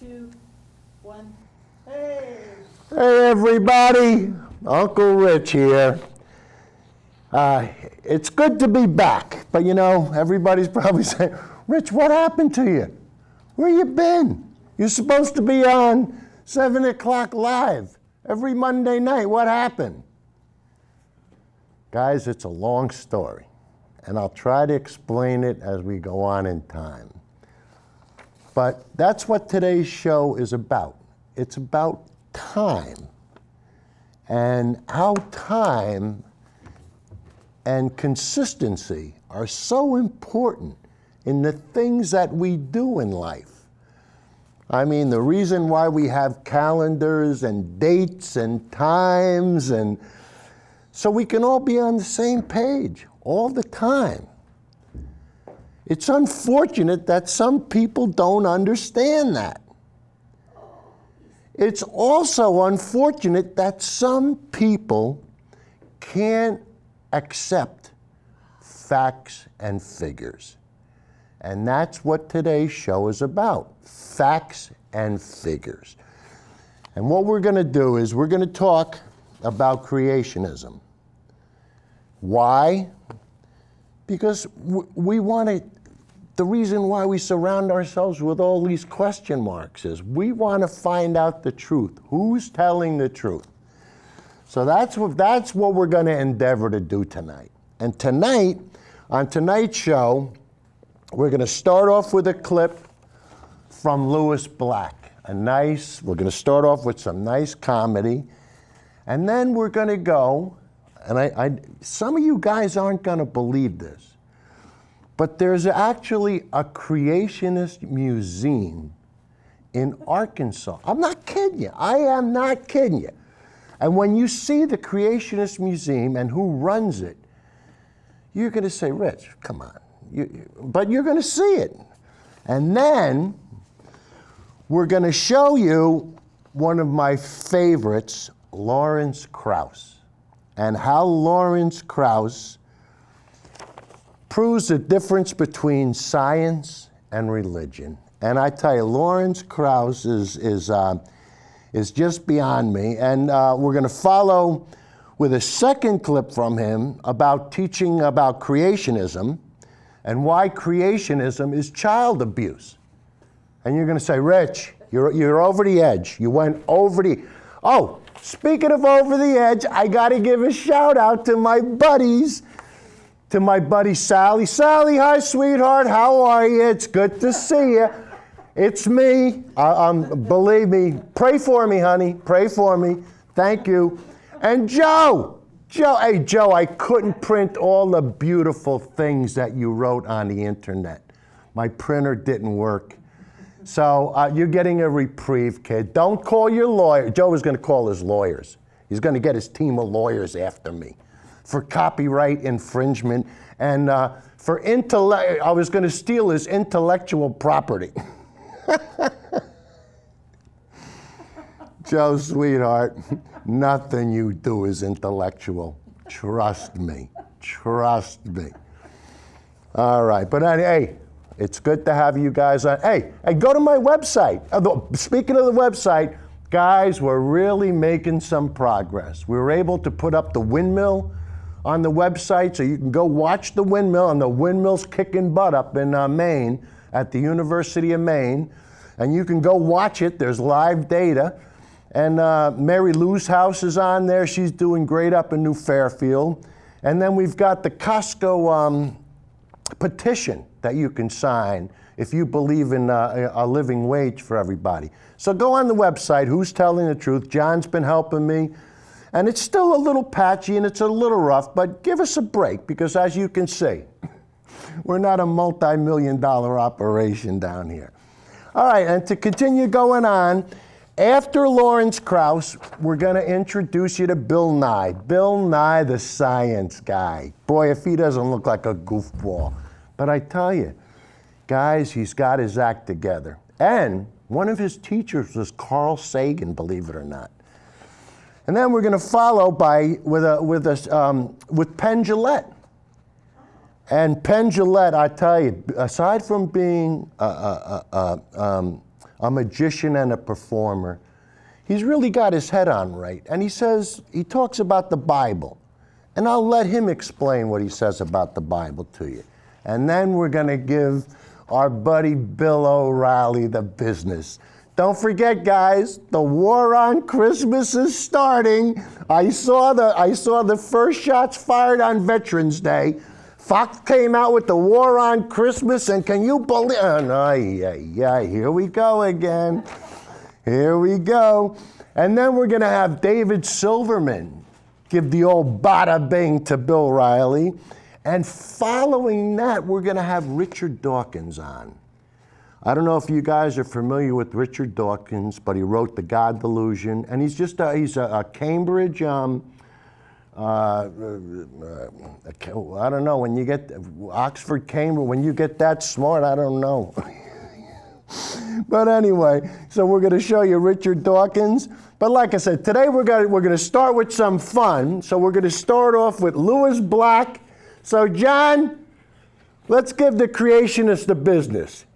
2, 1. Hey! Hey everybody, Uncle Rich here. It's good to be back, but you know, everybody's probably saying, Rich, what happened to you? Where you been? You're supposed to be on 7 o'clock live every Monday night. What happened? Guys, it's a long story, and I'll try to explain it as we go on in time. But that's what today's show is about. It's about time, and how time and consistency are so important in the things that we do in life. I mean, the reason why we have calendars and dates and times, and so we can all be on the same page all the time. It's unfortunate that some people don't understand that. It's also unfortunate that some people can't accept facts and figures. And that's what today's show is about, facts and figures. And what we're going to do is we're going to talk about creationism. Why? Because we want to, the reason why we surround ourselves with all these question marks is we want to find out the truth. Who's telling the truth? So that's what we're going to endeavor to do tonight. And tonight, on tonight's show, we're going to start off with a clip from Lewis Black. We're going to start off with some nice comedy. And then we're going to go, and some of you guys aren't going to believe this, but there's actually a creationist museum in Arkansas. I'm not kidding you. I am not kidding you. And when you see the Creationist Museum and who runs it, you're going to say, Rich, come on. But you're going to see it. And then we're going to show you one of my favorites, Lawrence Krauss, and how Lawrence Krauss proves the difference between science and religion. And I tell you, Lawrence Krauss is just beyond me. And we're going to follow with a second clip from him about teaching about creationism and why creationism is child abuse. And you're going to say, Rich, you're over the edge. You went over the... Oh, speaking of over the edge, I got to give a shout out to my buddies. To my buddy Sally. Sally, hi, sweetheart. How are you? It's good to see you. It's me. Believe me. Pray for me, honey. Pray for me. Thank you. And Joe. Hey, Joe, I couldn't print all the beautiful things that you wrote on the internet. My printer didn't work. So you're getting a reprieve, kid. Don't call your lawyer. Joe is going to call his lawyers. He's going to get his team of lawyers after me for copyright infringement and I was going to steal his intellectual property. Joe, sweetheart, nothing you do is intellectual. Trust me. Trust me. All right, but hey, it's good to have you guys on. Hey, go to my website. Speaking of the website, guys, we're really making some progress. We were able to put up the windmill on the website, so you can go watch the windmill, and the windmill's kicking butt up in Maine, at the University of Maine, and you can go watch it. There's live data, and Mary Lou's house is on there. She's doing great up in New Fairfield, and then we've got the Costco petition that you can sign if you believe in a living wage for everybody. So go on the website, Who's Telling the Truth. John's been helping me. And it's still a little patchy and it's a little rough, but give us a break because as you can see, we're not a multi-million-dollar operation down here. All right, and to continue going on, after Lawrence Krauss, we're going to introduce you to Bill Nye. Bill Nye, the science guy. Boy, if he doesn't look like a goofball. But I tell you, guys, he's got his act together. And one of his teachers was Carl Sagan, believe it or not. And then we're going to follow with Penn Gillette. And Penn Gillette, I tell you, aside from being a magician and a performer. He's really got his head on right. And he talks about the Bible. And I'll let him explain what he says about the Bible to you. And then we're going to give our buddy Bill O'Reilly the business. Don't forget, guys, the war on Christmas is starting. I saw the first shots fired on Veterans Day. Fox came out with the war on Christmas, and can you believe? Here we go again. Here we go. And then we're going to have David Silverman give the old bada bing to Bill O'Reilly. And following that, we're going to have Richard Dawkins on. I don't know if you guys are familiar with Richard Dawkins, but he wrote The God Delusion, and he's a Cambridge, I don't know, when you get Oxford, Cambridge, when you get that smart, I don't know. But anyway, so we're going to show you Richard Dawkins. But like I said, today we're going to start with some fun. So we're going to start off with Lewis Black. So John, let's give the creationists the business.